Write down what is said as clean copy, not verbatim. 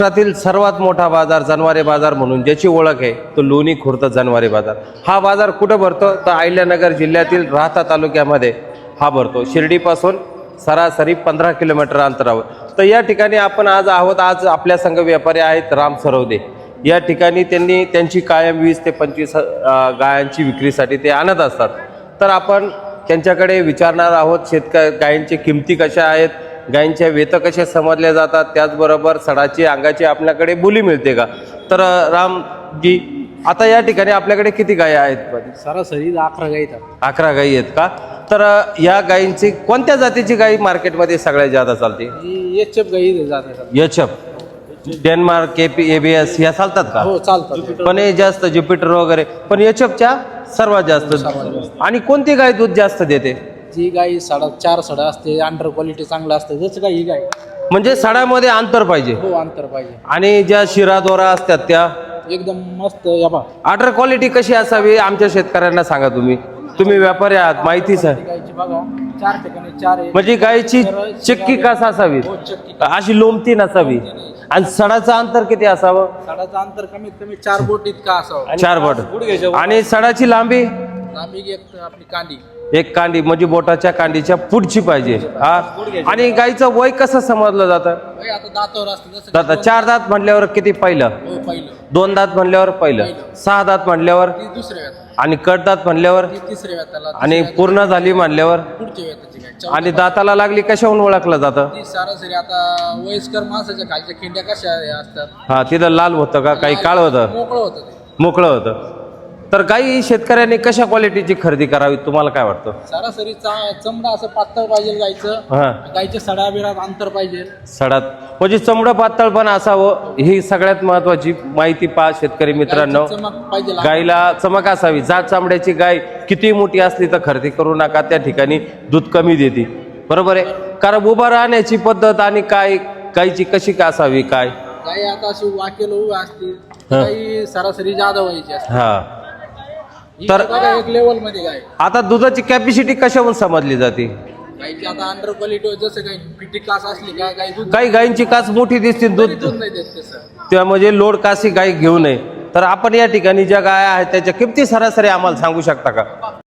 महाराष्ट्रातील सर्वात मोठा बाजार जनावरे बाजार म्हणून ज्याची ओळख आहे तो लोणी खुर्द जनावरे बाजार। हा बाजार कुठं भरतो तर अहिल्यानगर जिल्ह्यातील राहता तालुक्यामध्ये हा भरतो। शिर्डीपासून सरासरी 15 किलोमीटर अंतरावर। तर या ठिकाणी आपण आज आहोत। आज आपल्या संघ व्यापारी आहेत राम सरवदे। या ठिकाणी त्यांनी त्यांची कायम 20 ते 25 गायांची विक्रीसाठी ते आणत असतात। तर आपण त्यांच्याकडे विचारणार आहोत गायींची किमती कशा आहेत, गायींच्या वेत कशा समजल्या जातात, त्याचबरोबर सडाची अंगाची आपल्याकडे बोली मिळते का। तर रामजी, आता या ठिकाणी आपल्याकडे किती गायी आहेत? सरासरी 11 गायी आहेत। 11 गायी आहेत का? तर या गायींची कोणत्या जातीची गायी मार्केटमध्ये सगळ्यात जास्त चालते? एचएफ गायी जातात। एचएफ, डेन्मार्क, एबीएस ह्या चालतात का? हो चालतात। पण हे जास्त ज्युपिटर वगैरे, पण एचएफच्या सर्वात जास्त। आणि कोणती गाय दूध जास्त देते? जी गाय 4.5 सडा असते, अंडर क्वालिटी चांगला असते जसं काही गाय। म्हणजे सडामध्ये अंतर पाहिजे। हो अंतर पाहिजे। आणि ज्या शिरा दोरा असतात त्या एकदम मस्त याबा। ऑर्डर क्वालिटी कशी असावी आमच्या शेतकऱ्यांना सांगा। तुम्ही व्यापारी आहात, माहितीच आहे। गायची बघा 4 ठिकाणी 4 आहे। म्हणजे गायची चक्की कसा असावी, हो, चक्की अशी लोमती नसावी। आणि सडाचं अंतर किती असावं? सडाचं अंतर कमीत कमी 4 बोट इतका असावं। 4 बोट। आणि सडाची लांबी आपली कांडी एक कांडी, म्हणजे बोटाच्या कांडीच्या पुढची पाहिजे। हा। आणि गायचं वय कसं समजलं जातं? आता दातावर असतं जसं दाता 4 दात म्हणल्यावर किती पहिलं? हो पहिलं, 2 दात म्हणल्यावर पहिलं, 6 दात म्हणल्यावर, ती दुसऱ्या वेळात, आणि कडदात म्हणल्यावर, ती तिसऱ्या वेळाला, आणि पूर्ण झाली म्हणल्यावर, पुढच्या वेळाची गाय। आणि दाताला लागली कशाहून ओळखलं जातं? ती सरासरी आता वयस्कर माणसाच्या खालच्या खिंड्या कशा असतात, हा, तिथं लाल होतं का काही काळ होतं? मोकळं होतं ते। मोकळं होतं। तर गाई शेतकऱ्यांनी कशा क्वालिटीची खरेदी करावी तुम्हाला काय वाटतं? सरासरी चमडा असं पातळ पाहिजे गायचं। हा, गायच्या सडाबिरात अंतर पाहिजे। सडात म्हणजे चमडं पातळ पण असावं, ही सगळ्यात महत्वाची माहिती पहा शेतकरी मित्रांनो। गायची चमक पाहिजे। गायला चमक असावी। जात चामड्याची गाय किती मोठी असली तर खरेदी करू नका, त्या ठिकाणी दूध कमी देते, बरोबर आहे? कारण उभं राहण्याची पद्धत आणि काय गायची कशी का असावी काय? गाय आता अशी वाकेल उभी असते, गाई सरासरी जादा व्हायची असते। हा। तर एक लेवल मध्ये गाय। आता दुधाची कॅपॅसिटी कशाहून समजली जाते? गायची आता अंडर क्वालिटी जसं काही पिटी कास असली का गाय दूध काही गायींची कास मोठी दिसते, दूध नाही देत तसं। त्या म्हणजे लोड कासी गाय घेऊ नये। तर आपण या ठिकाणी ज्या गाय आहेत त्याच्या किमती सरासरी आम्हाला सांगू शकता का?